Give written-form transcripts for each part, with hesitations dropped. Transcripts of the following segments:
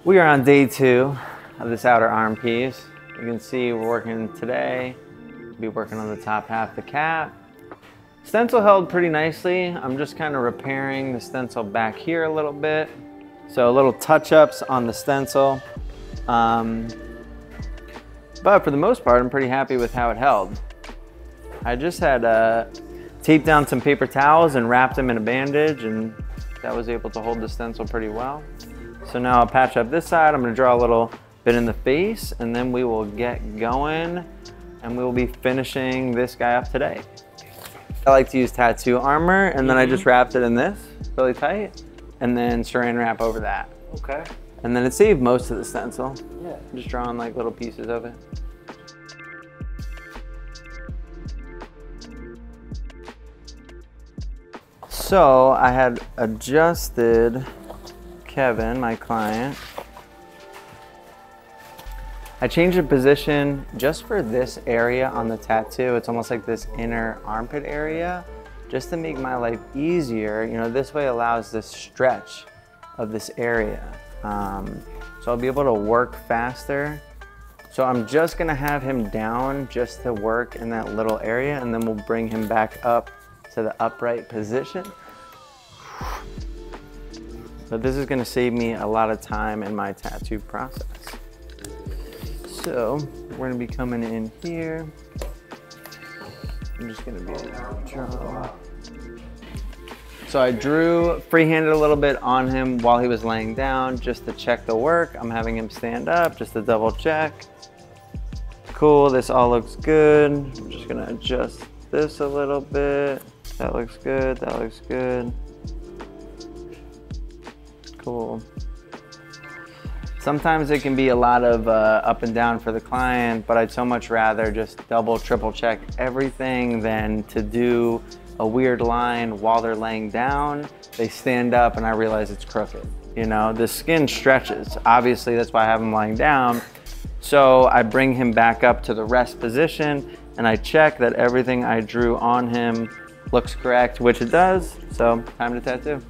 We are on day 2 of this outer arm piece. You can see we're working today. We'll be working on the top half of the cap. Stencil held pretty nicely. I'm just kind of repairing the stencil back here a little bit. So little touch-ups on the stencil. But for the most part, I'm pretty happy with how it held. I just had taped down some paper towels and wrapped them in a bandage, and that was able to hold the stencil pretty well. So now I'll patch up this side. I'm gonna draw a little bit in the face, and then we will get going, and we will be finishing this guy up today. I like to use tattoo armor, and then I just wrapped it in this really tight, and then saran wrap over that. Okay. And then it saved most of the stencil. Yeah. I'm just drawing like little pieces of it. So I had adjusted Kevin, my client. I changed the position just for this area on the tattoo. It's almost like this inner armpit area, just to make my life easier. You know, this way allows this stretch of this area. So I'll be able to work faster. So I'm just gonna have him down just to work in that little area, and then we'll bring him back up to the upright position. So this is gonna save me a lot of time in my tattoo process. So we're gonna be coming in here. I'm just gonna be draw. So I drew freehanded a little bit on him while he was laying down just to check the work. I'm having him stand up just to double check. Cool, this all looks good. I'm just gonna adjust this a little bit. That looks good, that looks good. Cool. Sometimes it can be a lot of up and down for the client, but I'd so much rather just double, triple check everything than to do a weird line while they're laying down. They stand up and I realize it's crooked. You know, the skin stretches. Obviously, that's why I have him lying down. So I bring him back up to the rest position and I check that everything I drew on him looks correct, which it does. So time to tattoo.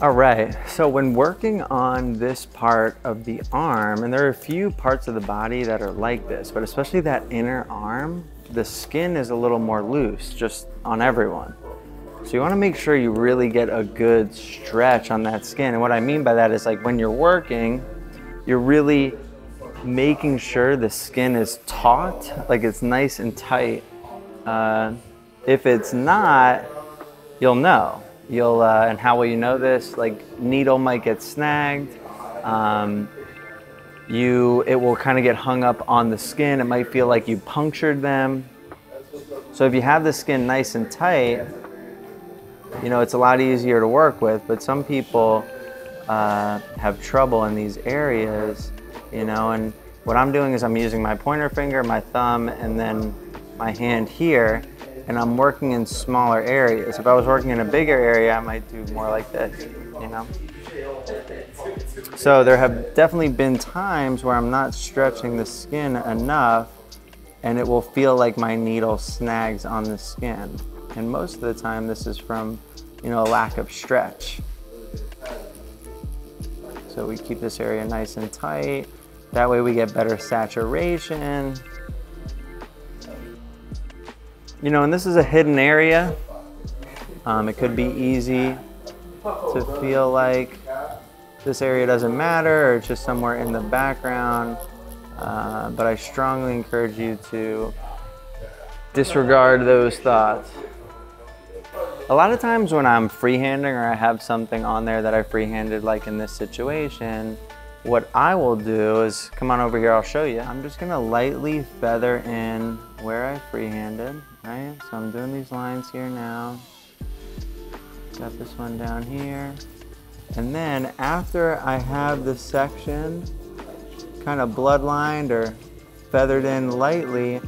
All right, so when working on this part of the arm, and there are a few parts of the body that are like this, but especially that inner arm, the skin is a little more loose just on everyone. So you wanna make sure you really get a good stretch on that skin. And what I mean by that is like when you're working, you're really making sure the skin is taut, like it's nice and tight. If it's not, you'll know. And how will you know this? Like needle might get snagged. It will kind of get hung up on the skin. It might feel like you punctured them. So if you have the skin nice and tight, you know, it's a lot easier to work with, but some people have trouble in these areas, you know, and what I'm doing is I'm using my pointer finger, my thumb, and then my hand here, and I'm working in smaller areas. If I was working in a bigger area, I might do more like this, you know? So there have definitely been times where I'm not stretching the skin enough and it will feel like my needle snags on the skin. And most of the time this is from, you know, a lack of stretch. So we keep this area nice and tight. That way we get better saturation. You know, and this is a hidden area. It could be easy to feel like this area doesn't matter or it's just somewhere in the background. But I strongly encourage you to disregard those thoughts. A lot of times when I'm freehanding or I have something on there that I freehanded, like in this situation, what I will do is, come on over here, I'll show you. I'm just gonna lightly feather in where I freehanded, right? So I'm doing these lines here now. Got this one down here. And then after I have the section kind of bloodlined or feathered in lightly,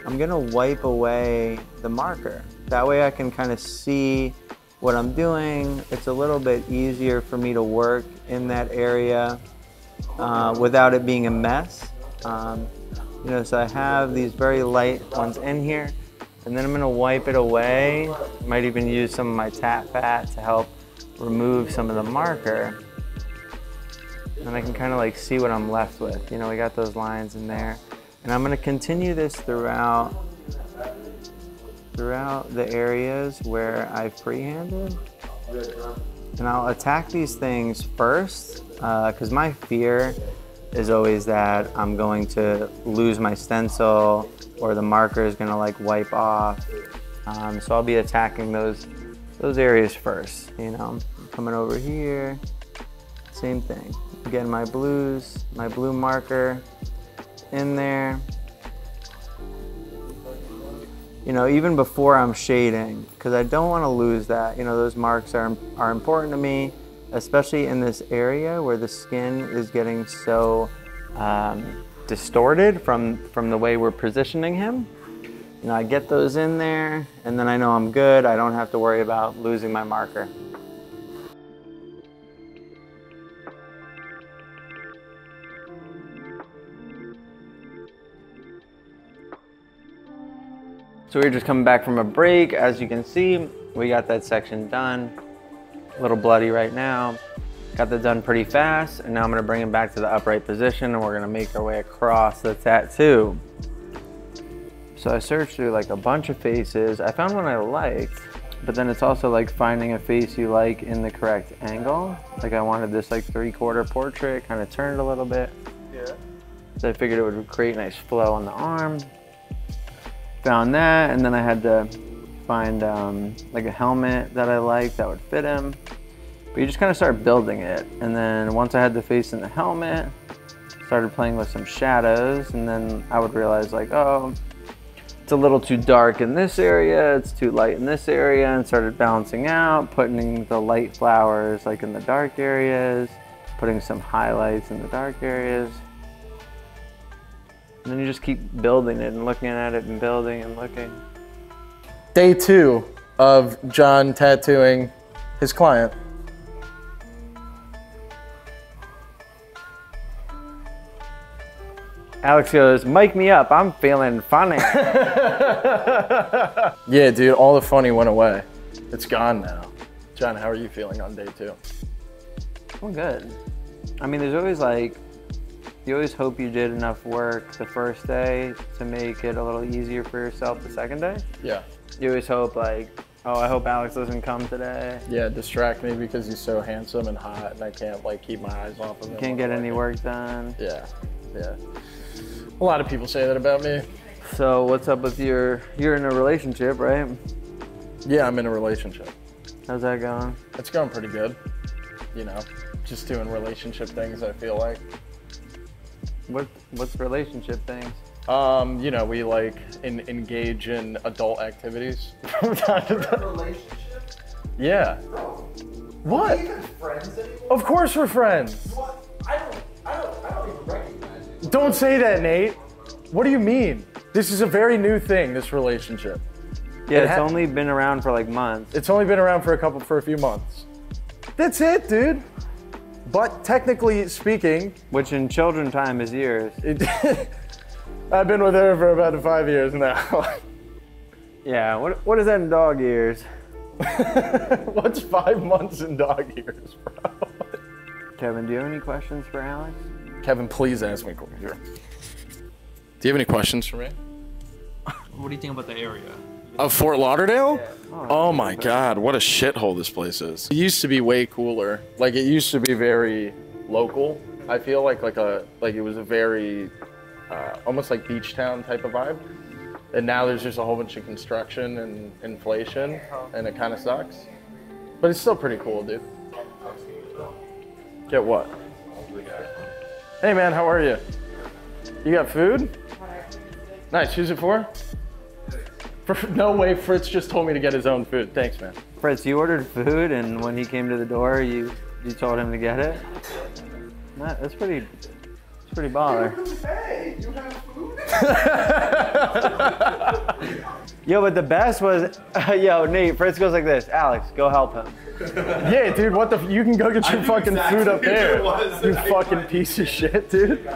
I'm gonna wipe away the marker. That way I can kind of see what I'm doing. It's a little bit easier for me to work in that area without it being a mess. You know, so I have these very light ones in here, and then I'm gonna wipe it away. Might even use some of my tap fat to help remove some of the marker, and I can kind of like see what I'm left with. You know, we got those lines in there. And I'm gonna continue this throughout the areas where I've pre-handed. And I'll attack these things first, because my fear is always that I'm going to lose my stencil or the marker is gonna like wipe off. So I'll be attacking those areas first, you know. Coming over here, same thing. Getting my blue marker in there. You know, even before I'm shading, because I don't want to lose that. You know, those marks are important to me, especially in this area where the skin is getting so distorted from the way we're positioning him. You know, I get those in there, and then I know I'm good. I don't have to worry about losing my marker. So we're just coming back from a break. As you can see, we got that section done. A little bloody right now. Got that done pretty fast, and now I'm gonna bring him back to the upright position, and we're gonna make our way across the tattoo. So I searched through like a bunch of faces. I found one I liked, but then it's also like finding a face you like in the correct angle. Like I wanted this like 3/4 portrait, kind of turned a little bit. Yeah. So I figured it would create nice flow on the arm. Found that, and then I had to find like a helmet that I liked that would fit him. But you just kind of start building it, and then once I had the face in the helmet, started playing with some shadows, and then I would realize like, oh, it's a little too dark in this area, it's too light in this area, and started balancing out, putting the light flowers like in the dark areas, putting some highlights in the dark areas. And then you just keep building it and looking at it and building and looking. Day 2 of John tattooing his client. Alex goes, "Mic me up, I'm feeling funny." Yeah, dude, all the funny went away. It's gone now. John, how are you feeling on day 2? Well, good. I mean, there's always like, you always hope you did enough work the first day to make it a little easier for yourself the second day. Yeah. You always hope like, oh, I hope Alex doesn't come today. Yeah, distract me because he's so handsome and hot and I can't like keep my eyes off of him. Can't get any work done. Yeah, yeah. A lot of people say that about me. So what's up with you're in a relationship, right? Yeah, I'm in a relationship. How's that going? It's going pretty good. You know, just doing relationship things, I feel like. What's relationship things? You know, we like engage in adult activities from time to time. Relationship? Yeah. What? Are we even friends anymore? Of course we're friends. What? I don't even recognize you. Don't say that, Nate. What do you mean? This is a very new thing, this relationship. Yeah, it's only been around for like months. It's only been around for a few months. That's it, dude. But technically speaking, Which in children time is years. I've been with her for about 5 years now. Yeah, what is that in dog years? What's 5 months in dog years, bro? Kevin, do you have any questions for Alex? Kevin, please ask me questions. Do you have any questions for me? What do you think about the area? Of Fort Lauderdale? Yeah. Oh my God, what a shithole this place is. It used to be way cooler. Like it used to be very local. I feel like it was a very, almost like beach town type of vibe. And now there's just a whole bunch of construction and inflation and it kind of sucks. But it's still pretty cool, dude. Get what? Hey man, how are you? You got food? Nice, who's it for? No way, Fritz just told me to get his own food. Thanks, man. Fritz, you ordered food, and when he came to the door, you told him to get it? That's pretty baller. Hey, you have food? Yo, but the best was, yo, Nate, Fritz goes like this, Alex, go help him. Yeah, dude, what the, you can go get your fucking food up there. You fucking piece of shit, dude.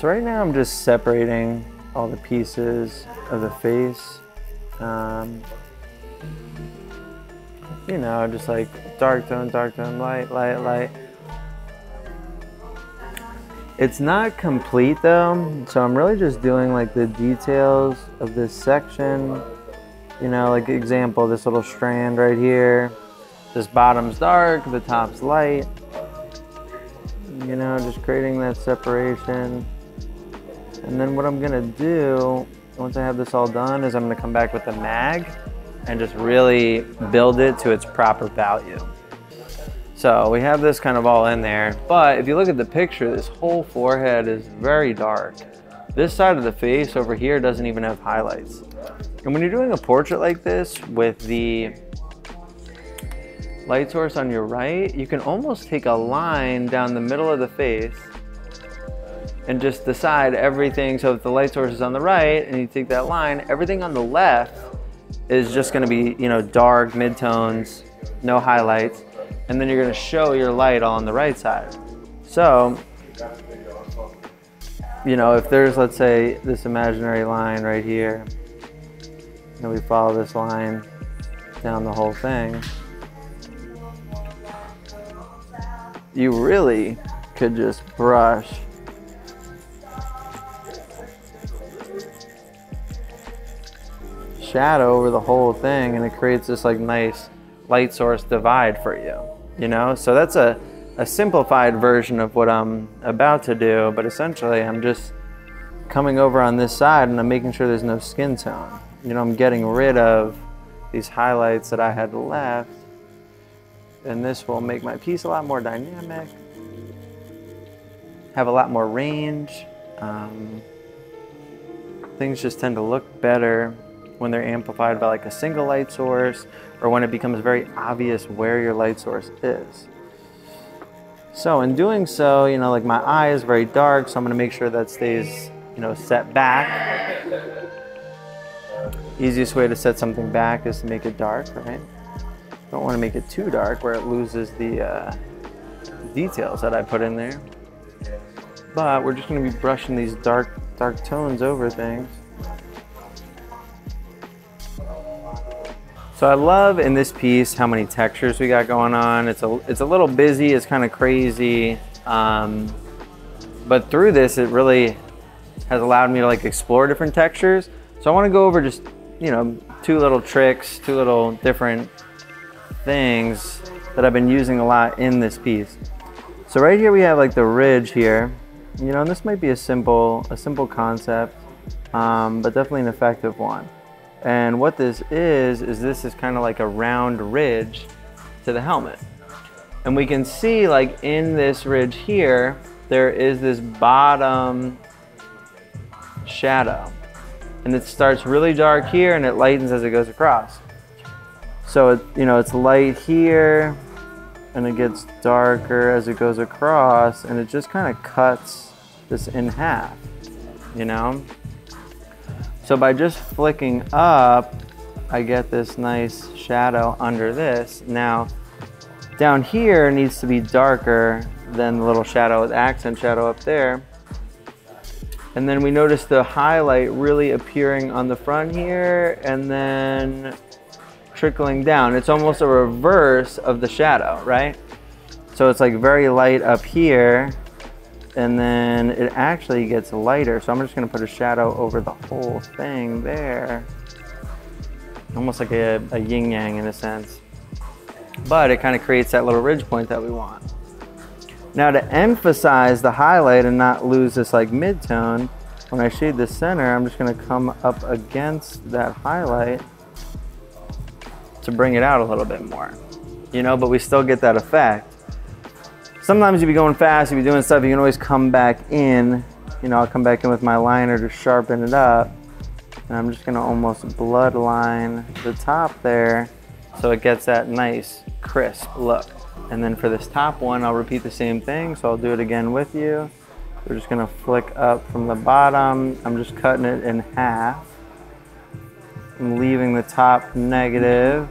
So right now I'm just separating all the pieces of the face. You know, just like dark tone, light, light, light. It's not complete though, so I'm really just doing like the details of this section. You know, like example, this little strand right here. This bottom's dark, the top's light. You know, just creating that separation. And then what I'm gonna do, once I have this all done, is I'm gonna come back with the mag and just really build it to its proper value. So we have this kind of all in there, but if you look at the picture, this whole forehead is very dark. This side of the face over here doesn't even have highlights. And when you're doing a portrait like this with the light source on your right, you can almost take a line down the middle of the face and just decide everything. So if the light source is on the right and you take that line, everything on the left is just gonna be, you know, dark, midtones, no highlights. And then you're gonna show your light all on the right side. So, you know, if there's, let's say, this imaginary line right here, and we follow this line down the whole thing, you really could just brush shadow over the whole thing, and it creates this like nice light source divide for you, you know? So that's a simplified version of what I'm about to do, but essentially I'm just coming over on this side and I'm making sure there's no skin tone. You know, I'm getting rid of these highlights that I had left, and this will make my piece a lot more dynamic, have a lot more range. Things just tend to look better when they're amplified by like a single light source, or when it becomes very obvious where your light source is. So in doing so, you know, like my eye is very dark, so I'm gonna make sure that stays, you know, set back. Easiest way to set something back is to make it dark, right? Don't want to make it too dark where it loses the details that I put in there. But we're just going to be brushing these dark tones over things. So I love in this piece how many textures we got going on. It's a little busy, it's kind of crazy, but through this it really has allowed me to like explore different textures. So I want to go over just, you know, two little tricks, two little different things that I've been using a lot in this piece. So right here we have like the ridge here, you know, and this might be a simple concept, but definitely an effective one. And what this is this is kind of like a round ridge to the helmet. And we can see like in this ridge here, there is this bottom shadow. And it starts really dark here and it lightens as it goes across. So it, you know, it's light here and it gets darker as it goes across, and it just kind of cuts this in half, you know? So by just flicking up, I get this nice shadow under this. Now, down here needs to be darker than the little shadow with accent shadow up there. And then we notice the highlight really appearing on the front here and then trickling down. It's almost a reverse of the shadow, right? So it's like very light up here and then it actually gets lighter. So I'm just gonna put a shadow over the whole thing there. Almost like a yin yang in a sense. But it kind of creates that little ridge point that we want. Now to emphasize the highlight and not lose this like mid-tone, when I shade the center, I'm just gonna come up against that highlight to bring it out a little bit more, you know, but we still get that effect. Sometimes you'll be going fast, you'll be doing stuff, you can always come back in, you know, I'll come back in with my liner to sharpen it up, and I'm just gonna almost bloodline the top there so it gets that nice crisp look. And then for this top one, I'll repeat the same thing, so I'll do it again with you. We're just gonna flick up from the bottom. I'm just cutting it in half. I'm leaving the top negative,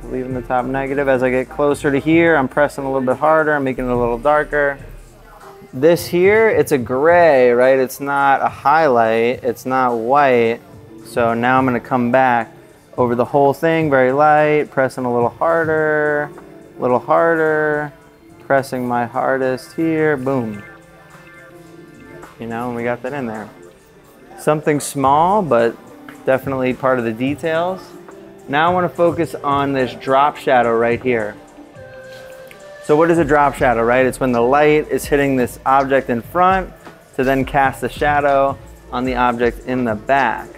As I get closer to here, I'm pressing a little bit harder, I'm making it a little darker. This here, it's a gray, right? It's not a highlight, it's not white. So now I'm gonna come back over the whole thing, very light, pressing a little harder, pressing my hardest here, boom. You know, and we got that in there. Something small, but definitely part of the details. Now I wanna focus on this drop shadow right here. So what is a drop shadow, right? It's when the light is hitting this object in front to then cast a shadow on the object in the back.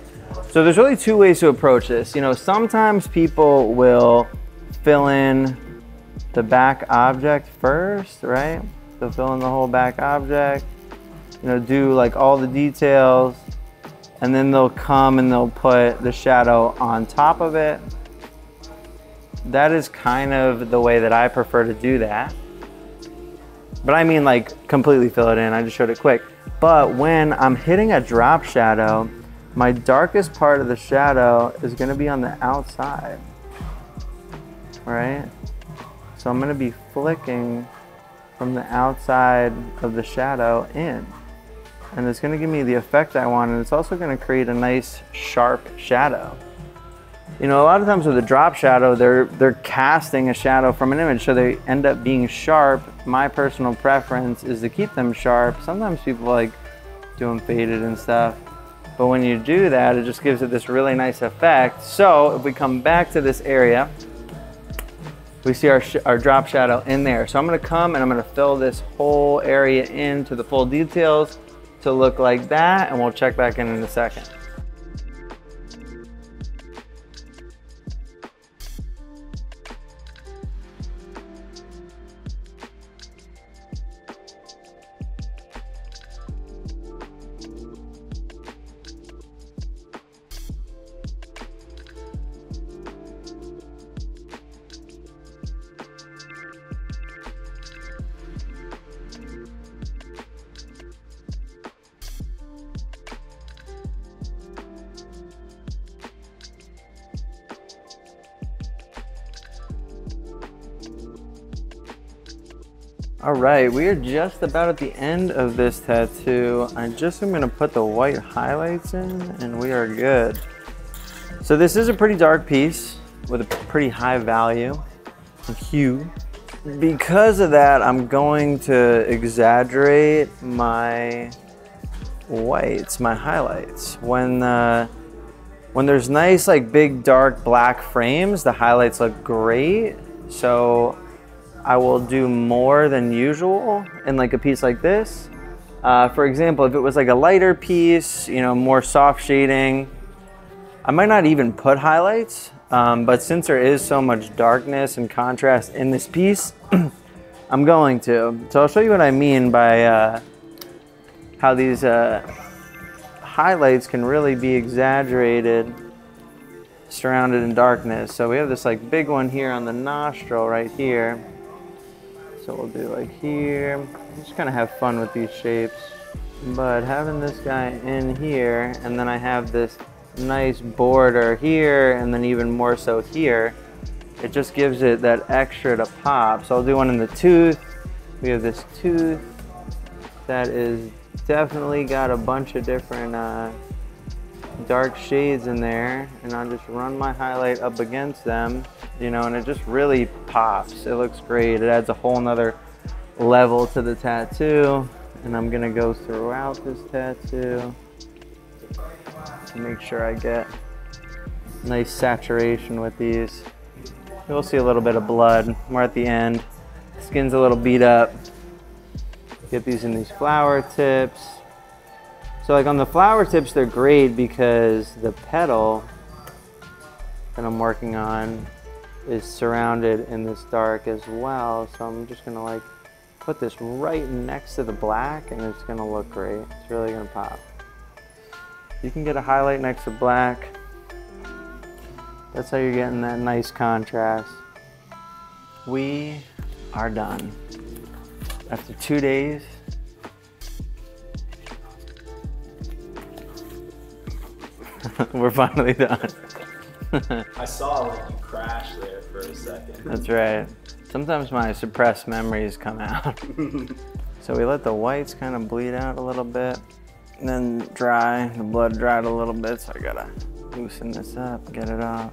So there's really two ways to approach this. You know, sometimes people will fill in the back object first, right? So fill in the whole back object, you know, do like all the details, and then they'll come and they'll put the shadow on top of it. That is kind of the way that I prefer to do that. But I mean like completely fill it in, I just showed it quick. But when I'm hitting a drop shadow, my darkest part of the shadow is gonna be on the outside, right? So I'm gonna be flicking from the outside of the shadow in. And it's gonna give me the effect I want, and it's also gonna create a nice sharp shadow. You know, a lot of times with a drop shadow, they're casting a shadow from an image, so they end up being sharp. My personal preference is to keep them sharp. Sometimes people like do them faded and stuff, but when you do that, it just gives it this really nice effect. So if we come back to this area, we see our drop shadow in there. So I'm gonna come and I'm gonna fill this whole area in to the full details to look like that, and we'll check back in a second. All right, we are just about at the end of this tattoo. I just am gonna put the white highlights in and we are good. So this is a pretty dark piece with a pretty high value and hue. Because of that, I'm going to exaggerate my whites, my highlights. When there's nice, like big, dark black frames, the highlights look great. So I will do more than usual in like a piece like this. For example, if it was like a lighter piece, you know, more soft shading, I might not even put highlights, but since there is so much darkness and contrast in this piece, I'm going to. So I'll show you what I mean by how these highlights can really be exaggerated, surrounded in darkness. So we have this like big one here on the nostril right here. So we'll do like here, just kind of have fun with these shapes. But having this guy in here, and then I have this nice border here, and then even more so here, it just gives it that extra to pop. So I'll do one in the tooth. We have this tooth that is definitely got a bunch of different dark shades in there, and I'll just run my highlight up against them, you know, and it just really pops. It looks great. It adds a whole nother level to the tattoo, and I'm gonna go throughout this tattoo to make sure I get nice saturation with these. You'll see a little bit of blood. We're at the end. Skin's a little beat up. Get these in these flower tips. So like on the flower tips, they're great because the petal that I'm working on is surrounded in this dark as well. So I'm just gonna like put this right next to the black, and it's gonna look great. It's really gonna pop. You can get a highlight next to black. That's how you're getting that nice contrast. We are done. After 2 days, we're finally done. I saw like you crash there for a second. That's right. Sometimes my suppressed memories come out. So we let the whites kind of bleed out a little bit and then dry. The blood dried a little bit, so I gotta loosen this up, get it off.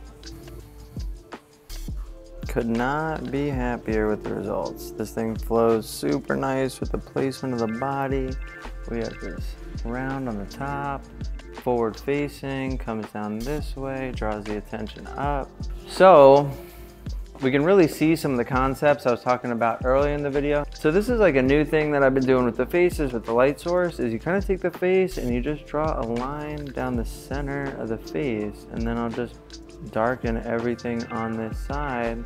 Could not be happier with the results. This thing flows super nice with the placement of the body. We have this round on the top, forward facing, comes down this way, draws the attention up. So we can really see some of the concepts I was talking about earlier in the video. So this is like a new thing that I've been doing with the faces with the light source, is you kind of take the face and you just draw a line down the center of the face, and then I'll just darken everything on this side,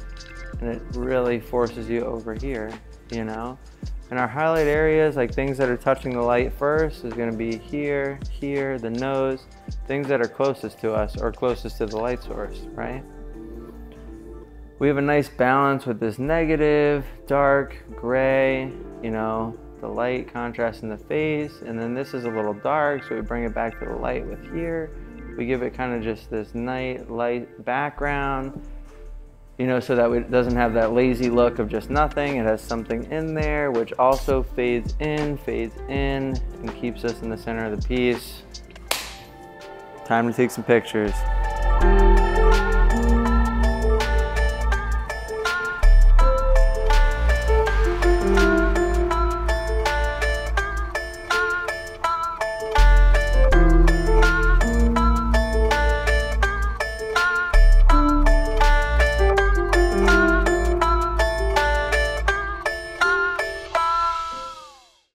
and it really forces you over here, you know? And our highlight areas, like things that are touching the light first, is gonna be here, here, the nose, things that are closest to us or closest to the light source, right? We have a nice balance with this negative, dark, gray, you know, the light contrast in the face, and then this is a little dark, so we bring it back to the light with here. We give it kind of just this night light background, you know, so that it doesn't have that lazy look of just nothing. It has something in there, which also fades in, and keeps us in the center of the piece. Time to take some pictures.